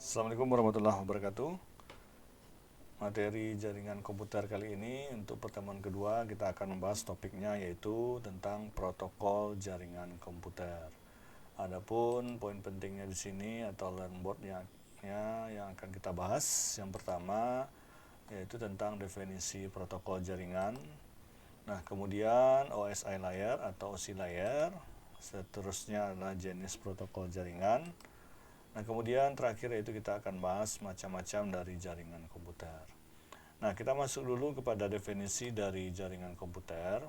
Assalamualaikum warahmatullahi wabarakatuh. Materi jaringan komputer kali ini untuk pertemuan kedua kita akan membahas topiknya yaitu tentang protokol jaringan komputer. Adapun poin pentingnya di sini atau learn board yang akan kita bahas, yang pertama yaitu tentang definisi protokol jaringan. Nah, kemudian OSI layer atau OSI layer, seterusnya adalah jenis protokol jaringan. Nah, kemudian terakhir yaitu kita akan bahas macam-macam dari jaringan komputer. Nah, kita masuk dulu kepada definisi dari jaringan komputer.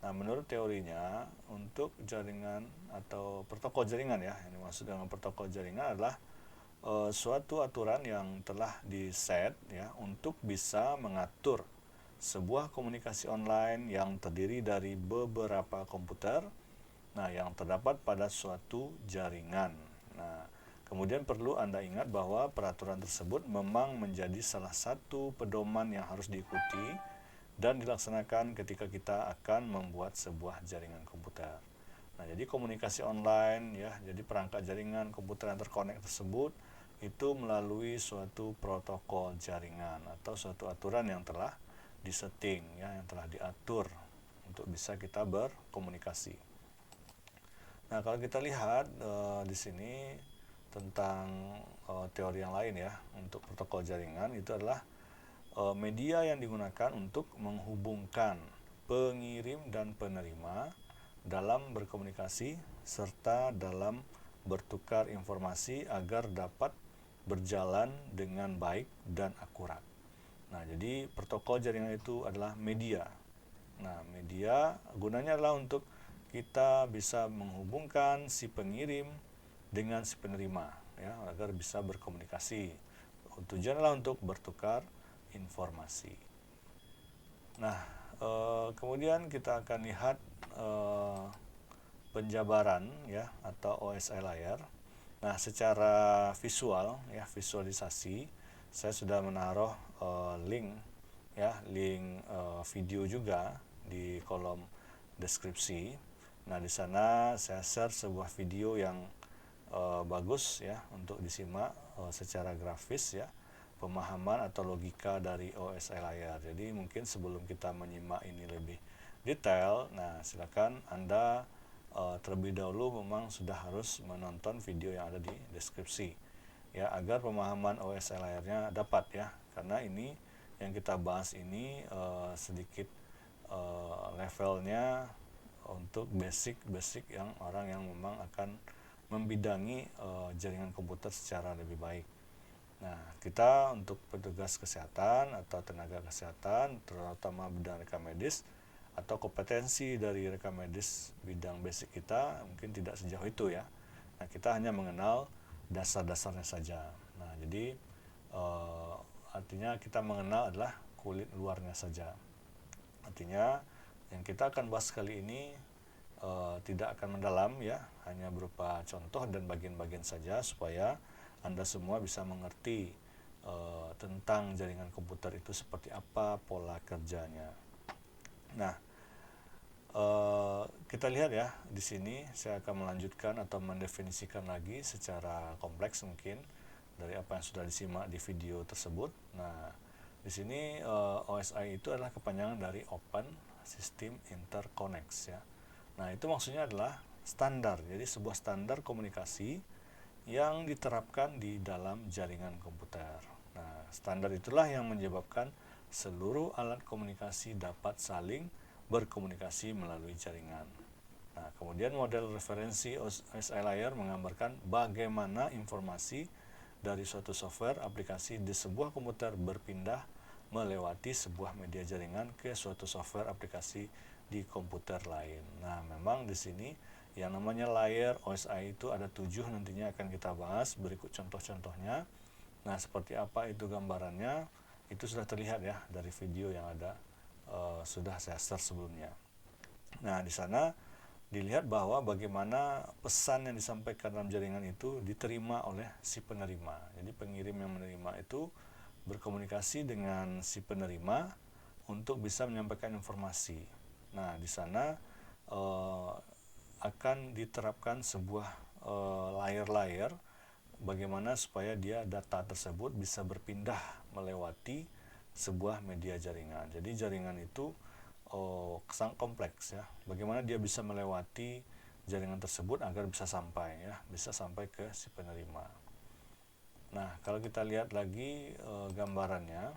Nah, menurut teorinya, untuk jaringan atau protokol jaringan ya, yang dimaksud dengan protokol jaringan adalah suatu aturan yang telah diset ya untuk bisa mengatur sebuah komunikasi online yang terdiri dari beberapa komputer, nah yang terdapat pada suatu jaringan. Nah, kemudian perlu Anda ingat bahwa peraturan tersebut memang menjadi salah satu pedoman yang harus diikuti dan dilaksanakan ketika kita akan membuat sebuah jaringan komputer. Nah, jadi komunikasi online ya, jadi perangkat jaringan komputer yang terkonek tersebut itu melalui suatu protokol jaringan atau suatu aturan yang telah disetting ya, yang telah diatur untuk bisa kita berkomunikasi. Nah, kalau kita lihat di sini tentang teori yang lain ya untuk protokol jaringan, itu adalah media yang digunakan untuk menghubungkan pengirim dan penerima dalam berkomunikasi serta dalam bertukar informasi agar dapat berjalan dengan baik dan akurat. Nah, jadi protokol jaringan itu adalah media. Nah, media gunanya adalah untuk kita bisa menghubungkan si pengirim dengan si penerima ya agar bisa berkomunikasi. Tujuannya adalah untuk bertukar informasi. Nah, kemudian kita akan lihat penjabaran ya atau OSI layer. Nah, secara visual ya, visualisasi, saya sudah menaruh link ya, link video juga di kolom deskripsi. Nah, di sana saya share sebuah video yang bagus ya untuk disimak secara grafis ya, pemahaman atau logika dari OSI layer. Jadi mungkin sebelum kita menyimak ini lebih detail, nah silakan Anda terlebih dahulu memang sudah harus menonton video yang ada di deskripsi ya agar pemahaman OSI layernya dapat ya, karena ini yang kita bahas ini sedikit levelnya untuk basic yang orang yang memang akan membidangi jaringan komputer secara lebih baik. Nah, kita untuk petugas kesehatan atau tenaga kesehatan, terutama bidang rekam medis atau kompetensi dari rekam medis bidang basic kita mungkin tidak sejauh itu ya. Nah, kita hanya mengenal dasar-dasarnya saja. Nah, jadi artinya kita mengenal adalah kulit luarnya saja. Artinya yang kita akan bahas kali ini tidak akan mendalam ya, hanya berupa contoh dan bagian-bagian saja supaya Anda semua bisa mengerti tentang jaringan komputer itu seperti apa pola kerjanya. Nah, kita lihat ya di sini saya akan melanjutkan atau mendefinisikan lagi secara kompleks mungkin dari apa yang sudah disimak di video tersebut. Nah, di sini OSI itu adalah kepanjangan dari Open System Interconnects ya. Nah, itu maksudnya adalah standar. Jadi sebuah standar komunikasi yang diterapkan di dalam jaringan komputer. Nah, standar itulah yang menyebabkan seluruh alat komunikasi dapat saling berkomunikasi melalui jaringan. Nah, kemudian model referensi OSI layer menggambarkan bagaimana informasi dari suatu software aplikasi di sebuah komputer berpindah melewati sebuah media jaringan ke suatu software aplikasi di komputer lain. Nah, memang di sini yang namanya layer OSI itu ada 7 nantinya akan kita bahas, berikut contoh-contohnya. Nah, seperti apa itu gambarannya, itu sudah terlihat ya dari video yang ada sudah saya share sebelumnya. Nah, di sana dilihat bahwa bagaimana pesan yang disampaikan dalam jaringan itu diterima oleh si penerima. Jadi pengirim yang menerima itu berkomunikasi dengan si penerima untuk bisa menyampaikan informasi. Nah, di sana akan diterapkan sebuah layer-layer bagaimana supaya data tersebut bisa berpindah melewati sebuah media jaringan. Jadi jaringan itu sangat kompleks ya. Bagaimana dia bisa melewati jaringan tersebut agar bisa sampai ke si penerima. Nah, kalau kita lihat lagi gambarannya,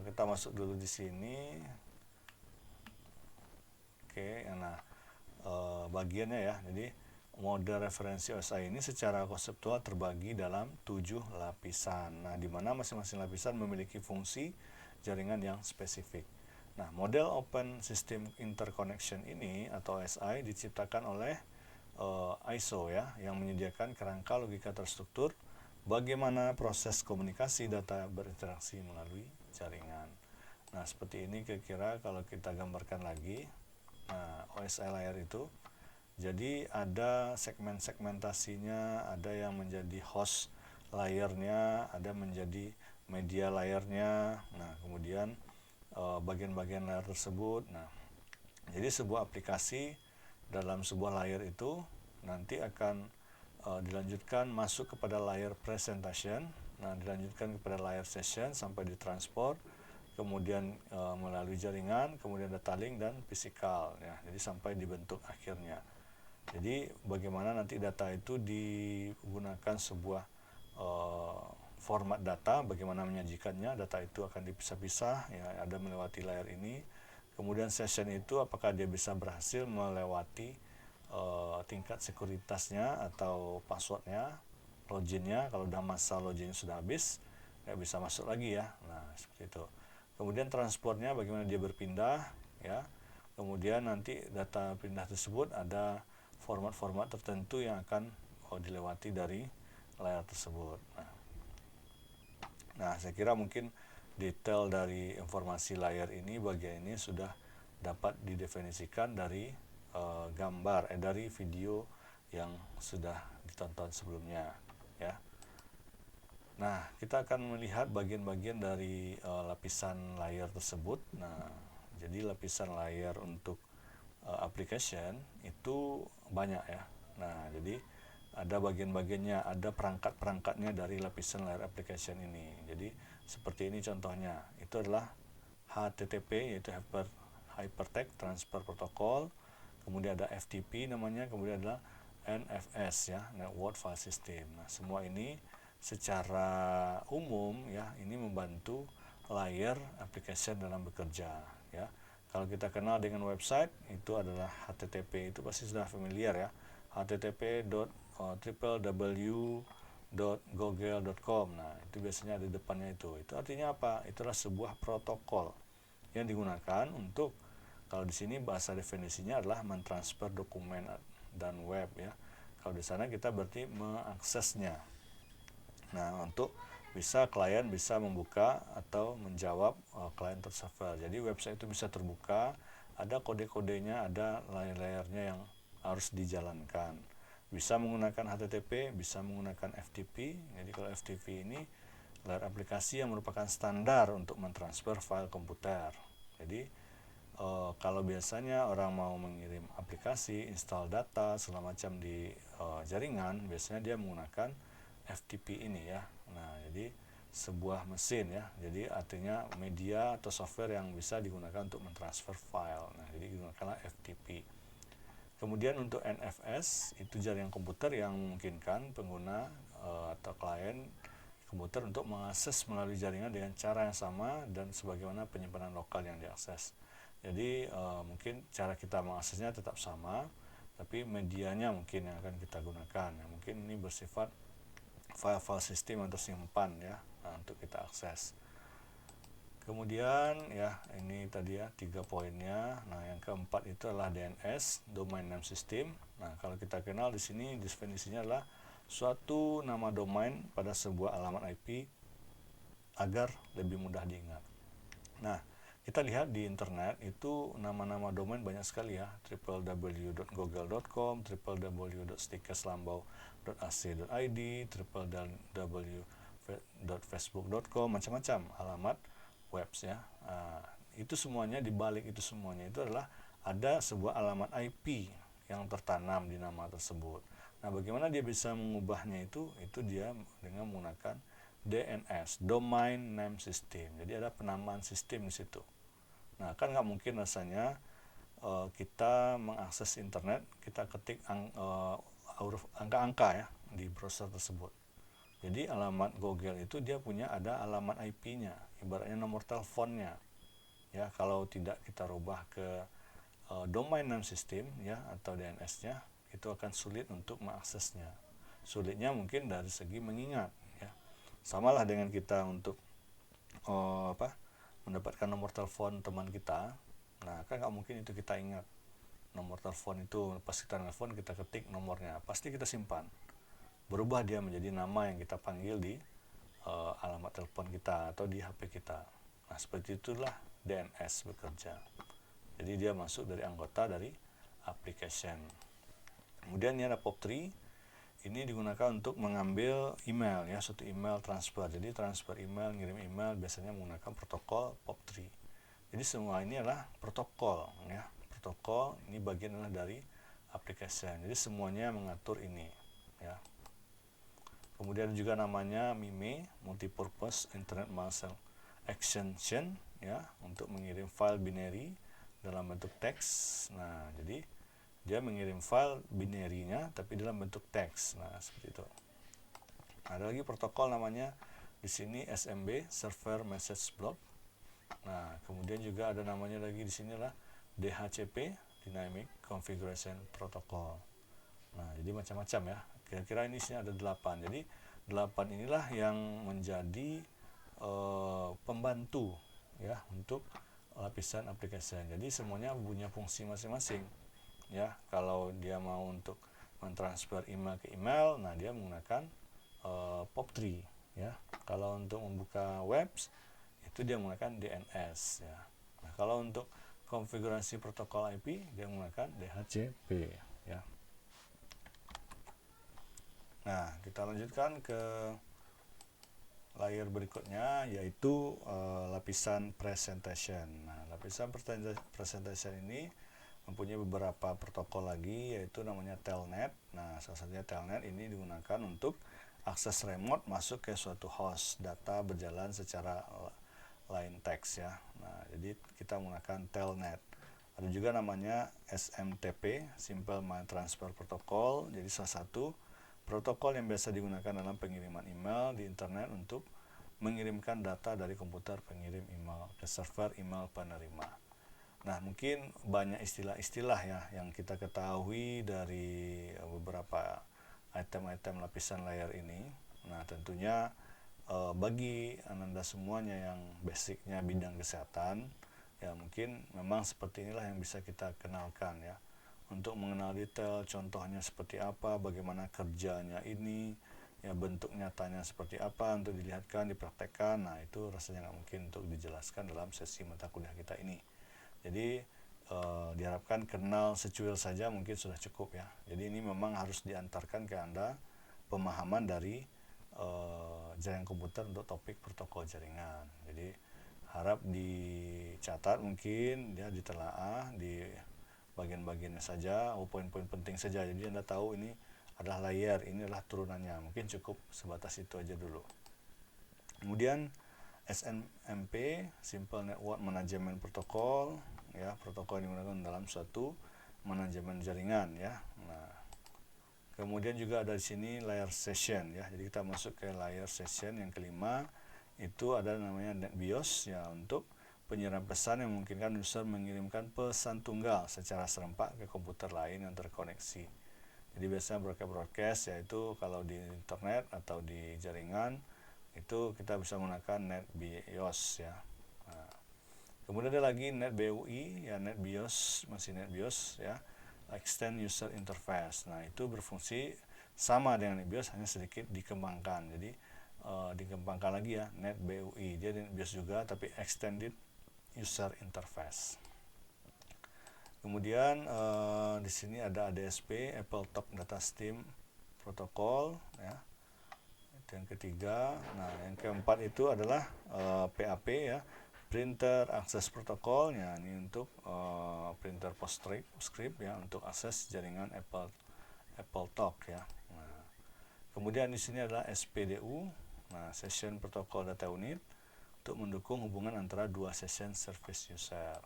kita masuk dulu di sini. Oke, nah bagiannya ya. Jadi model referensi OSI ini secara konseptual terbagi dalam 7 lapisan. Nah, di mana masing-masing lapisan memiliki fungsi jaringan yang spesifik. Nah, model Open System Interconnection ini atau OSI diciptakan oleh ISO ya, yang menyediakan kerangka logika terstruktur bagaimana proses komunikasi data berinteraksi melalui jaringan. Nah, seperti ini kira-kira kalau kita gambarkan lagi. Nah, OSI layer itu jadi ada segmentasinya, ada yang menjadi host layernya, ada menjadi media layernya. Nah, kemudian bagian-bagian layer tersebut. Nah, jadi sebuah aplikasi dalam sebuah layer itu nanti akan dilanjutkan masuk kepada layer presentation. Nah, dilanjutkan kepada layer session sampai ditransport, kemudian melalui jaringan, kemudian data link dan fisikal ya. Jadi sampai dibentuk akhirnya. Jadi bagaimana nanti data itu digunakan sebuah format data, bagaimana menyajikannya, data itu akan dipisah-pisah ya, ada melewati layer ini. Kemudian session itu apakah dia bisa berhasil melewati tingkat sekuritasnya atau passwordnya, loginnya. Kalau udah masa loginnya sudah habis, ya bisa masuk lagi ya. Nah, seperti itu. Kemudian transportnya bagaimana dia berpindah ya. Kemudian nanti data pindah tersebut ada format-format tertentu yang akan dilewati dari layar tersebut. Nah, saya kira mungkin detail dari informasi layar ini bagian ini sudah dapat didefinisikan dari dari video yang sudah ditonton sebelumnya ya. Nah, kita akan melihat bagian-bagian dari lapisan layar tersebut. Nah, jadi lapisan layar untuk application itu banyak ya. Nah, jadi ada bagian-bagiannya, ada perangkat-perangkatnya dari lapisan layar application ini. Jadi seperti ini contohnya. Itu adalah HTTP, yaitu Hypertext Transfer Protocol. Kemudian ada FTP namanya, kemudian adalah NFS ya, Network File System. Nah, semua ini secara umum ya, ini membantu layer application dalam bekerja ya. Kalau kita kenal dengan website, itu adalah HTTP, itu pasti sudah familiar ya. http://www.google.com. Nah, itu biasanya ada depannya itu. Itu artinya apa? Itulah sebuah protokol yang digunakan untuk, kalau di sini bahasa definisinya adalah mentransfer dokumen dan web ya. Kalau di sana kita berarti mengaksesnya. Nah, untuk klien bisa membuka atau menjawab klien server. Jadi website itu bisa terbuka, ada kode-kodenya, ada layer-layernya yang harus dijalankan. Bisa menggunakan HTTP, bisa menggunakan FTP. Jadi kalau FTP ini layar aplikasi yang merupakan standar untuk mentransfer file komputer. Jadi kalau biasanya orang mau mengirim aplikasi, install data segala macam di jaringan, biasanya dia menggunakan FTP ini ya. Nah, jadi sebuah mesin ya. Jadi artinya media atau software yang bisa digunakan untuk mentransfer file. Nah, jadi gunakanlah FTP. Kemudian untuk NFS itu jaringan komputer yang memungkinkan pengguna atau klien komputer untuk mengakses melalui jaringan dengan cara yang sama dan sebagaimana penyimpanan lokal yang diakses. Jadi mungkin cara kita mengaksesnya tetap sama, tapi medianya mungkin yang akan kita gunakan. Mungkin ini bersifat file-file sistem yang tersimpan ya, untuk kita akses. Kemudian ya, ini tadi ya 3 poinnya. Nah, yang keempat itu adalah DNS, Domain Name System. Nah, kalau kita kenal di sini definisinya adalah suatu nama domain pada sebuah alamat IP agar lebih mudah diingat. Nah, kita lihat di internet itu nama-nama domain banyak sekali ya, www.google.com, www.stickerslambau.ac.id, www.facebook.com, macam-macam alamat webs ya. Itu semuanya, dibalik itu semuanya itu adalah ada sebuah alamat IP yang tertanam di nama tersebut. Nah, bagaimana dia bisa mengubahnya itu dia dengan menggunakan DNS, Domain Name System. Jadi ada penamaan sistem di situ. Nah, kan nggak mungkin rasanya kita mengakses internet, kita ketik angka-angka ya di browser tersebut. Jadi alamat Google itu dia punya ada alamat IP-nya, ibaratnya nomor teleponnya. Ya, kalau tidak kita rubah ke domain name system ya atau DNS-nya, itu akan sulit untuk mengaksesnya. Sulitnya mungkin dari segi mengingat ya. Samalah dengan kita untuk mendapatkan nomor telepon teman kita. Nah, kan nggak mungkin itu kita ingat. Nomor telepon itu pas kita telepon kita ketik nomornya, pasti kita simpan. Berubah dia menjadi nama yang kita panggil di alamat telepon kita atau di HP kita. Nah, seperti itulah DNS bekerja. Jadi dia masuk dari anggota dari application. Kemudian ini ada POP3. Ini digunakan untuk mengambil email ya, suatu email transfer. Jadi transfer email, ngirim email biasanya menggunakan protokol POP3. Jadi semua ini adalah protokol ya. Protokol ini bagian adalah dari application. Jadi semuanya mengatur ini ya. Kemudian juga namanya MIME, Multipurpose Internet Message Extension ya, untuk mengirim file binary dalam bentuk teks. Nah, jadi dia mengirim file binary-nya tapi dalam bentuk teks. Nah, seperti itu. Ada lagi protokol namanya di sini SMB, Server Message Block. Nah, kemudian juga ada namanya lagi di sini lah DHCP, Dynamic Configuration Protocol. Nah, jadi macam-macam ya. Kira-kira ini sini ada 8. Jadi 8 inilah yang menjadi pembantu ya untuk lapisan aplikasi. Jadi semuanya punya fungsi masing-masing. Ya, kalau dia mau untuk mentransfer email ke email, nah dia menggunakan POP3 ya. Kalau untuk membuka webs itu dia menggunakan DNS ya. Nah, kalau untuk konfigurasi protokol IP dia menggunakan DHCP ya. Nah, kita lanjutkan ke layar berikutnya, yaitu lapisan presentation. Nah, lapisan presentation ini mempunyai beberapa protokol lagi, yaitu namanya telnet. Nah, salah satunya telnet ini digunakan untuk akses remote masuk ke suatu host, data berjalan secara line text ya. Nah, jadi kita menggunakan telnet. Ada juga namanya SMTP, Simple Mail Transfer Protocol. Jadi salah satu protokol yang biasa digunakan dalam pengiriman email di internet untuk mengirimkan data dari komputer pengirim email ke server email penerima. Nah, mungkin banyak istilah-istilah ya yang kita ketahui dari beberapa item-item lapisan layar ini. Nah, tentunya bagi Ananda semuanya yang basicnya bidang kesehatan, ya mungkin memang seperti inilah yang bisa kita kenalkan ya. Untuk mengenal detail contohnya seperti apa, bagaimana kerjanya ini, ya bentuk nyatanya seperti apa untuk dilihatkan, dipraktekkan. Nah, itu rasanya nggak mungkin untuk dijelaskan dalam sesi mata kuliah kita ini. Jadi diharapkan kenal secuil saja mungkin sudah cukup ya. Jadi ini memang harus diantarkan ke Anda pemahaman dari jaringan komputer untuk topik protokol jaringan. Jadi harap dicatat mungkin ya, ditelaah di bagian-bagiannya saja, poin-poin penting saja. Jadi Anda tahu ini adalah layar, ini adalah turunannya. Mungkin cukup sebatas itu aja dulu. Kemudian SNMP, Simple Network Management Protocol ya, protokol yang digunakan dalam suatu manajemen jaringan ya. Nah, kemudian juga ada di sini layer session ya. Jadi kita masuk ke layer session yang kelima, itu ada namanya NetBIOS ya, untuk penyiaran pesan yang memungkinkan user mengirimkan pesan tunggal secara serempak ke komputer lain yang terkoneksi. Jadi biasanya broadcast yaitu kalau di internet atau di jaringan itu kita bisa menggunakan NetBIOS ya. Nah, kemudian ada lagi NetBUI ya, NetBIOS masih NetBIOS ya, Extend User Interface. Nah, itu berfungsi sama dengan NetBIOS, hanya sedikit dikembangkan. Jadi dikembangkan lagi ya, NetBUI dia NetBIOS juga tapi Extended User Interface. Kemudian di sini ada ADSP, Apple Top Data Stream Protocol ya. Itu yang ketiga. Nah, yang keempat itu adalah PAP ya, Printer Access Protocol ya. Ini untuk printer PostScript ya, untuk akses jaringan Apple Apple Talk ya. Nah, kemudian di sini adalah SPDU, nah Session Protocol Data Unit, untuk mendukung hubungan antara dua session service user.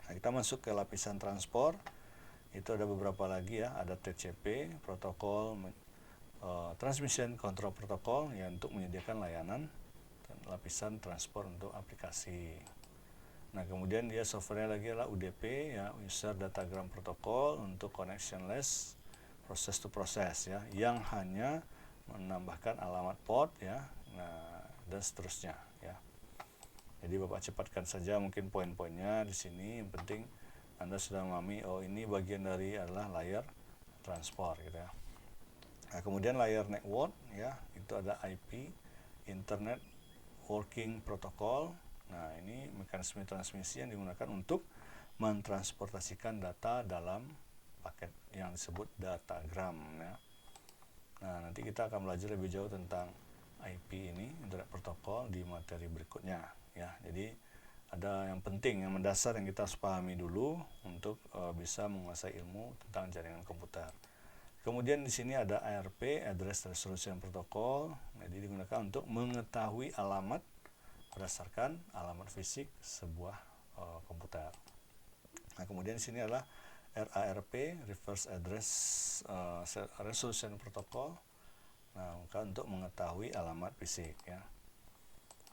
Nah, kita masuk ke lapisan transport. Itu ada beberapa lagi ya, ada TCP, protokol Transmission Control Protocol ya, untuk menyediakan layanan dan lapisan transport untuk aplikasi. Nah, kemudian dia softwarenya lagi adalah UDP ya, User Datagram Protocol, untuk connectionless process to process ya, yang hanya menambahkan alamat port ya, nah dan seterusnya ya. Jadi Bapak cepatkan saja mungkin poin-poinnya di sini. Yang penting Anda sudah memahami, oh ini bagian dari adalah layer transport gitu ya. Nah, kemudian layer network ya, itu ada IP, Internet Working Protocol. Nah, ini mekanisme transmisi yang digunakan untuk mentransportasikan data dalam paket yang disebut datagram ya. Nah, nanti kita akan belajar lebih jauh tentang IP ini, Internet Protocol, di materi berikutnya ya. Jadi ada yang penting, yang mendasar yang kita harus pahami dulu untuk bisa menguasai ilmu tentang jaringan komputer. Kemudian di sini ada ARP, Address Resolution Protocol. Jadi digunakan untuk mengetahui alamat berdasarkan alamat fisik sebuah komputer. Nah, kemudian di sini adalah RARP, Reverse Address Resolution Protocol. Nah, untuk mengetahui alamat fisik ya.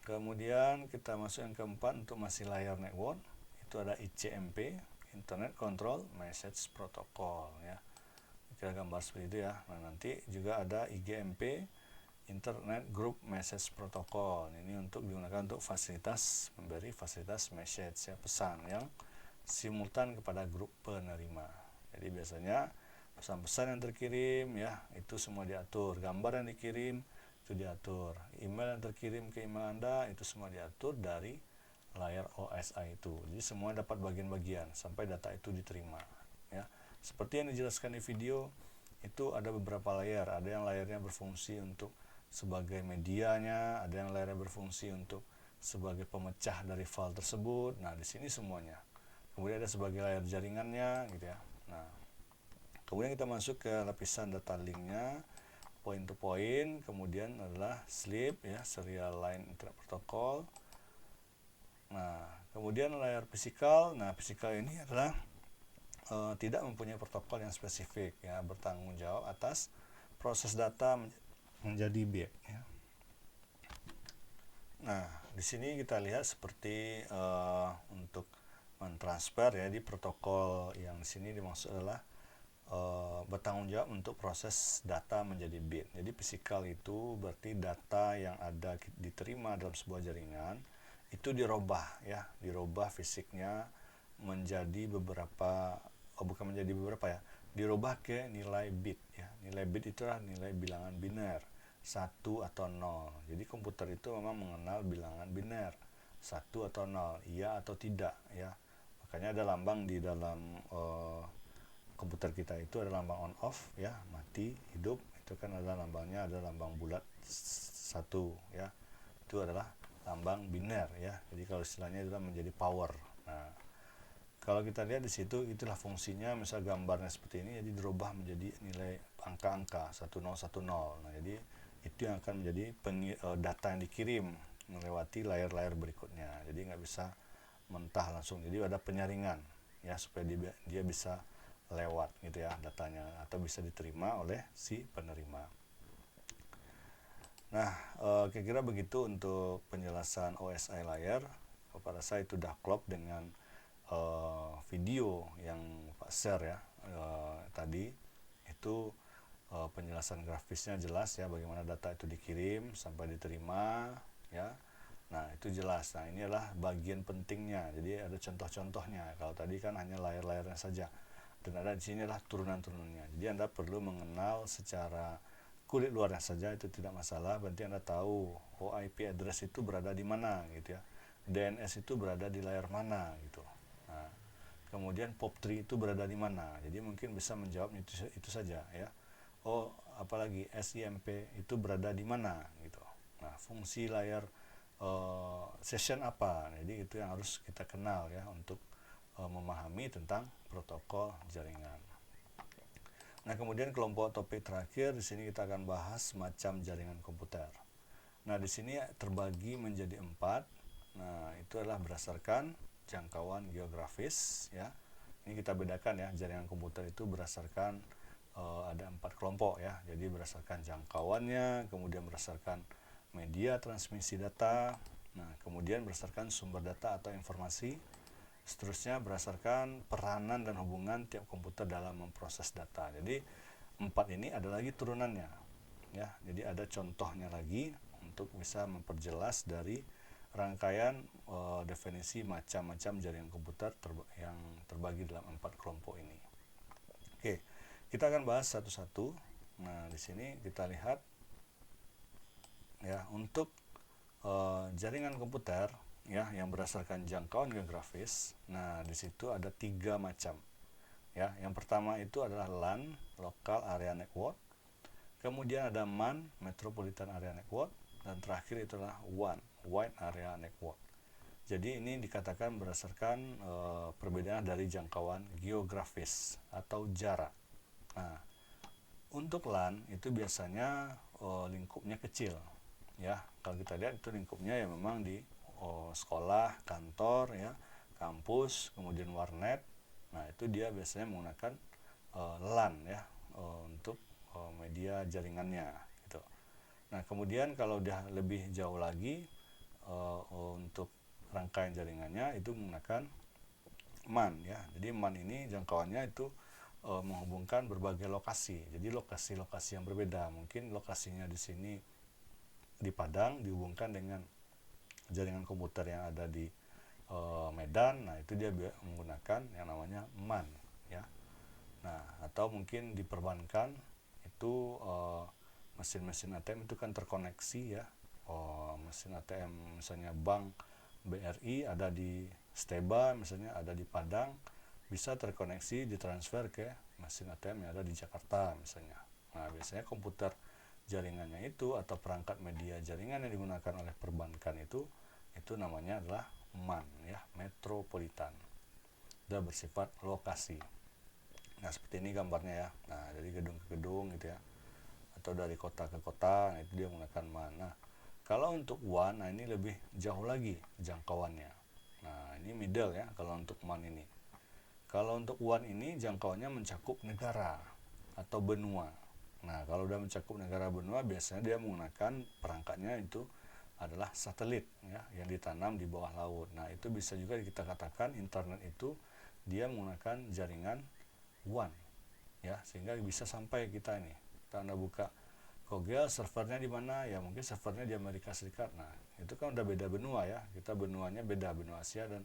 Kemudian kita masuk yang keempat, untuk masih layer network. Itu ada ICMP, Internet Control Message Protocol ya. Kita gambar seperti itu ya. Nah, nanti juga ada IGMP, Internet Group Message Protocol. Ini untuk digunakan untuk memberi fasilitas message ya, pesan yang simultan kepada grup penerima. Jadi biasanya pesan-pesan yang terkirim ya, itu semua diatur. Gambar yang dikirim itu diatur. Email yang terkirim ke email Anda itu semua diatur dari layar OSI itu. Jadi semua dapat bagian-bagian sampai data itu diterima ya. Seperti yang dijelaskan di video, itu ada beberapa layer. Ada yang layarnya berfungsi untuk sebagai medianya, ada yang layarnya berfungsi untuk sebagai pemecah dari file tersebut. Nah, di sini semuanya. Kemudian ada sebagai layar jaringannya gitu ya. Nah, kemudian kita masuk ke lapisan data linknya, point to point. Kemudian adalah SLIP ya, Serial Line Internet Protocol. Nah, kemudian layar fisikal. Nah, fisikal ini adalah tidak mempunyai protokol yang spesifik ya, bertanggung jawab atas proses data menjadi bit ya. Nah, di sini kita lihat seperti untuk mentransfer ya, di protokol yang di sini dimaksud adalah bertanggung jawab untuk proses data menjadi bit. Jadi fisikal itu berarti data yang ada diterima dalam sebuah jaringan itu dirubah ya, dirubah fisiknya menjadi beberapa dirubah ke nilai bit ya. Nilai bit itu adalah nilai bilangan biner, 1 atau 0. Jadi komputer itu memang mengenal bilangan biner, 1 atau 0, iya atau tidak ya. Makanya ada lambang di dalam komputer kita itu ada lambang on off ya, mati, hidup. Itu kan ada lambangnya, ada lambang bulat 1 ya. Itu adalah lambang biner ya. Jadi kalau istilahnya itu menjadi power. Nah, kalau kita lihat di situ, itulah fungsinya. Misal gambarnya seperti ini, jadi dirubah menjadi nilai angka-angka 1010. Nah, jadi itu yang akan menjadi data yang dikirim melewati layar-layar berikutnya. Jadi nggak bisa mentah langsung. Jadi ada penyaringan ya, supaya dia bisa lewat gitu ya datanya, atau bisa diterima oleh si penerima. Nah, kira-kira begitu untuk penjelasan OSI layar. Pada saya itu udah klop dengan video yang Pak share ya tadi. Itu penjelasan grafisnya jelas ya, bagaimana data itu dikirim sampai diterima ya. Nah, itu jelas. Nah, ini adalah bagian pentingnya. Jadi ada contoh-contohnya. Kalau tadi kan hanya layar-layarnya saja, dan ada di sini adalah turunan-turunannya. Jadi Anda perlu mengenal secara kulit luarnya saja, itu tidak masalah. Berarti Anda tahu IP address itu berada di mana gitu ya, DNS itu berada di layar mana gitu. Nah, kemudian POP3 itu berada di mana. Jadi mungkin bisa menjawab itu saja ya. Oh, apalagi SIMP itu berada di mana gitu. Nah, fungsi layar session apa. Jadi itu yang harus kita kenal ya, untuk memahami tentang protokol jaringan. Nah, kemudian kelompok topik terakhir di sini kita akan bahas macam jaringan komputer. Nah, di sini terbagi menjadi 4. Nah, itu adalah berdasarkan jangkauan geografis, ya. Ini kita bedakan ya, jaringan komputer itu berdasarkan ada 4 kelompok ya. Jadi berdasarkan jangkauannya, kemudian berdasarkan media transmisi data, nah kemudian berdasarkan sumber data atau informasi, seterusnya berdasarkan peranan dan hubungan tiap komputer dalam memproses data. Jadi 4 ini ada lagi turunannya ya. Jadi ada contohnya lagi untuk bisa memperjelas dari rangkaian definisi macam-macam jaringan komputer yang terbagi dalam 4 kelompok ini. Oke, kita akan bahas satu-satu. Nah, di sini kita lihat ya, untuk jaringan komputer ya yang berdasarkan jangkauan geografis. Nah, di situ ada 3 macam. Ya, yang pertama itu adalah LAN, Local Area Network. Kemudian ada MAN, Metropolitan Area Network, dan terakhir itu adalah WAN, Wide Area Network. Jadi ini dikatakan berdasarkan perbedaan dari jangkauan geografis atau jarak. Nah, untuk LAN itu biasanya lingkupnya kecil. Ya, kalau kita lihat itu lingkupnya ya memang di sekolah, kantor, ya, kampus, kemudian warnet. Nah, itu dia biasanya menggunakan LAN ya untuk media jaringannya gitu. Nah, kemudian kalau udah lebih jauh lagi untuk rangkaian jaringannya itu menggunakan MAN ya. Jadi MAN ini jangkauannya itu menghubungkan berbagai lokasi. Jadi lokasi-lokasi yang berbeda. Mungkin lokasinya di sini di Padang dihubungkan dengan jaringan komputer yang ada di Medan. Nah, itu dia menggunakan yang namanya MAN ya. Nah, atau mungkin di perbankan itu mesin-mesin ATM itu kan terkoneksi ya. Mesin ATM misalnya bank BRI ada di Steba, misalnya ada di Padang, bisa terkoneksi ditransfer ke mesin ATM yang ada di Jakarta misalnya. Nah, biasanya komputer jaringannya itu atau perangkat media jaringan yang digunakan oleh perbankan itu namanya adalah MAN ya, metropolitan. Sudah bersifat lokasi. Nah, seperti ini gambarnya ya. Nah, dari gedung ke gedung gitu ya. Atau dari kota ke kota, nah itu dia menggunakan MAN. Nah, kalau untuk WAN, nah ini lebih jauh lagi jangkauannya. Nah, ini middle ya kalau untuk MAN ini. Kalau untuk WAN ini jangkauannya mencakup negara atau benua. Nah, kalau udah mencakup negara benua, biasanya dia menggunakan perangkatnya itu adalah satelit ya, yang ditanam di bawah laut. Nah, itu bisa juga kita katakan internet itu dia menggunakan jaringan WAN ya, sehingga bisa sampai kita ini. Kita Anda buka Google, servernya di mana? Ya mungkin servernya di Amerika Serikat. Nah, itu kan udah beda benua ya. Kita benuanya beda, benua Asia dan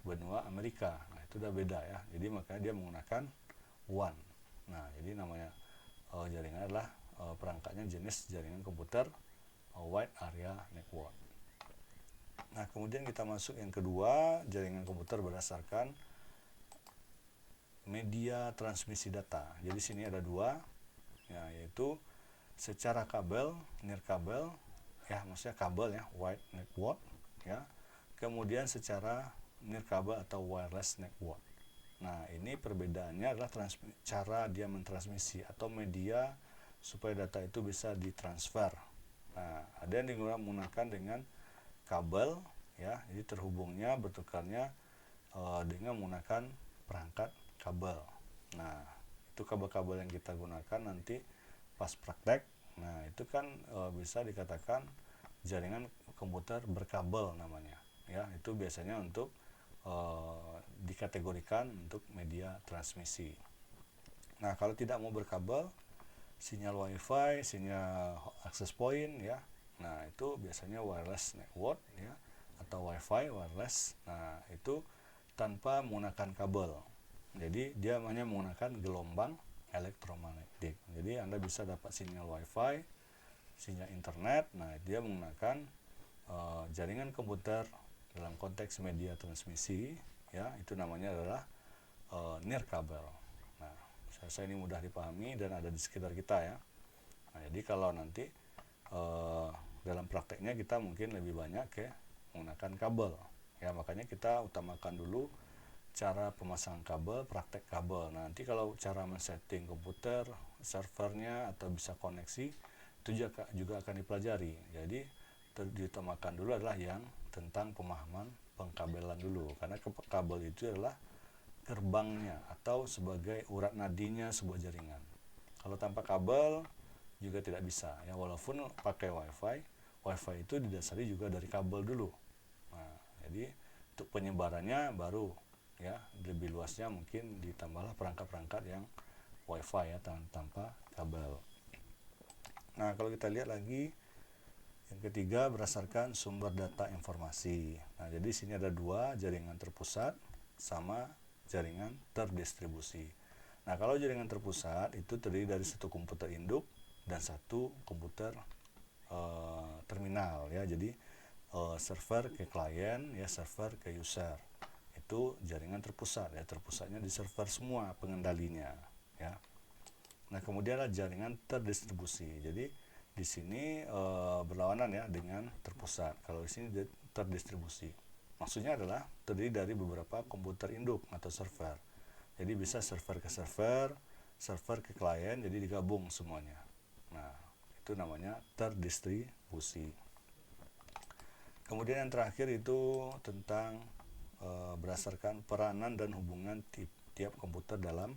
benua Amerika. Nah, itu udah beda ya. Jadi makanya dia menggunakan WAN. Nah, jadi namanya jaringan adalah perangkatnya jenis jaringan komputer Wide Area Network. Nah, kemudian kita masuk yang kedua, jaringan komputer berdasarkan media transmisi data. Jadi sini ada 2, ya, yaitu secara kabel, nirkabel, ya maksudnya kabel ya, wide network, ya. Kemudian secara nirkabel atau wireless network. Nah, ini perbedaannya adalah cara dia mentransmisi atau media supaya data itu bisa ditransfer. Nah, ada yang digunakan dengan kabel, ya, jadi terhubungnya, bertukarnya dengan menggunakan perangkat kabel. Nah, itu kabel-kabel yang kita gunakan nanti pas praktek. Nah, itu kan bisa dikatakan jaringan komputer berkabel namanya. Ya, itu biasanya untuk dikategorikan untuk media transmisi. Nah, kalau tidak mau berkabel, sinyal WiFi, sinyal access point ya. Nah, itu biasanya wireless network ya, atau WiFi wireless. Nah, itu tanpa menggunakan kabel. Jadi dia hanya menggunakan gelombang elektromagnetik. Jadi Anda bisa dapat sinyal WiFi, sinyal internet. Nah, dia menggunakan jaringan komputer dalam konteks media transmisi ya, itu namanya adalah nirkabel. Nah, saya rasa ini mudah dipahami dan ada di sekitar kita ya. Nah, jadi kalau nanti dalam prakteknya kita mungkin lebih banyak menggunakan kabel ya, makanya kita utamakan dulu cara pemasangan kabel, praktek kabel. Nah, nanti kalau cara men-setting komputer, servernya atau bisa koneksi itu juga akan dipelajari. Jadi diutamakan dulu adalah yang tentang pemahaman pengkabelan dulu, karena kabel itu adalah gerbangnya atau sebagai urat nadinya sebuah jaringan. Kalau tanpa kabel juga tidak bisa ya, walaupun pakai wifi itu didasari juga dari kabel dulu. Nah, jadi untuk penyebarannya baru ya lebih luasnya mungkin ditambahlah perangkat-perangkat yang wifi ya tanpa kabel. Nah, kalau kita lihat lagi yang ketiga berdasarkan sumber data informasi. Nah, jadi sini ada dua, jaringan terpusat sama jaringan terdistribusi. Nah, kalau jaringan terpusat itu terdiri dari satu komputer induk dan satu komputer terminal ya. Jadi server ke klien ya, server ke user. Itu jaringan terpusat ya, terpusatnya di server semua pengendalinya ya. Nah, kemudian ada jaringan terdistribusi. Jadi di sini berlawanan ya dengan terpusat. Kalau di sini terdistribusi. Maksudnya adalah terdiri dari beberapa komputer induk atau server. Jadi bisa server ke server, server ke klien, jadi digabung semuanya. Nah, itu namanya terdistribusi. Kemudian yang terakhir itu tentang berdasarkan peranan dan hubungan tiap komputer dalam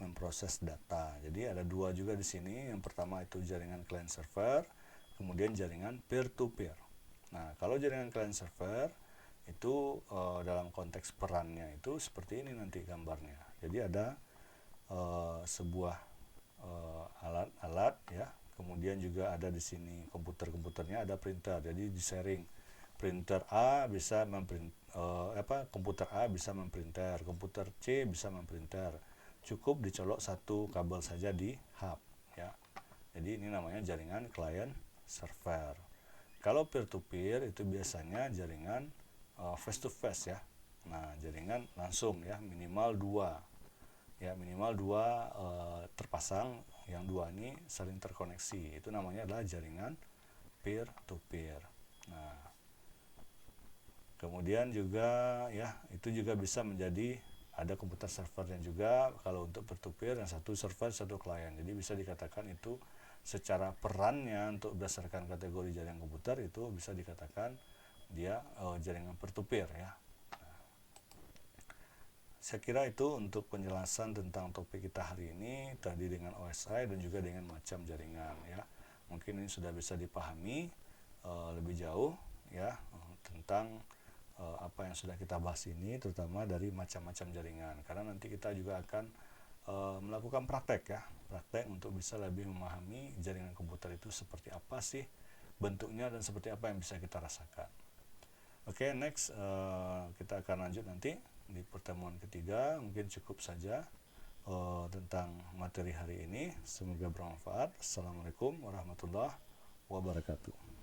memproses data. Jadi ada dua juga di sini. Yang pertama itu jaringan client server, kemudian jaringan peer to peer. Nah, kalau jaringan client server itu dalam konteks perannya itu seperti ini nanti gambarnya. Jadi ada sebuah alat-alat ya. Kemudian juga ada di sini komputernya, ada printer. Jadi di sharing. Printer A bisa komputer A bisa memprinter, komputer C bisa memprinter. Cukup dicolok satu kabel saja di hub ya. Jadi ini namanya jaringan client server. Kalau peer to peer itu biasanya jaringan face to face ya. Nah, jaringan langsung ya, minimal dua terpasang, yang dua ini saling terkoneksi. Itu namanya adalah jaringan peer to peer. Nah, kemudian juga ya, itu juga bisa menjadi ada komputer servernya juga kalau untuk peer to peer, yang satu server satu klien. Jadi bisa dikatakan itu secara perannya untuk berdasarkan kategori jaringan komputer itu bisa dikatakan dia jaringan peer to peer ya. Saya kira itu untuk penjelasan tentang topik kita hari ini, tadi dengan OSI dan juga dengan macam jaringan ya. Mungkin ini sudah bisa dipahami lebih jauh ya tentang apa yang sudah kita bahas ini, terutama dari macam-macam jaringan. Karena nanti kita juga akan melakukan praktek ya, praktek untuk bisa lebih memahami jaringan komputer itu seperti apa sih bentuknya dan seperti apa yang bisa kita rasakan. Oke, next kita akan lanjut nanti di pertemuan ketiga. Mungkin cukup saja tentang materi hari ini. Semoga bermanfaat. Assalamualaikum warahmatullahi wabarakatuh.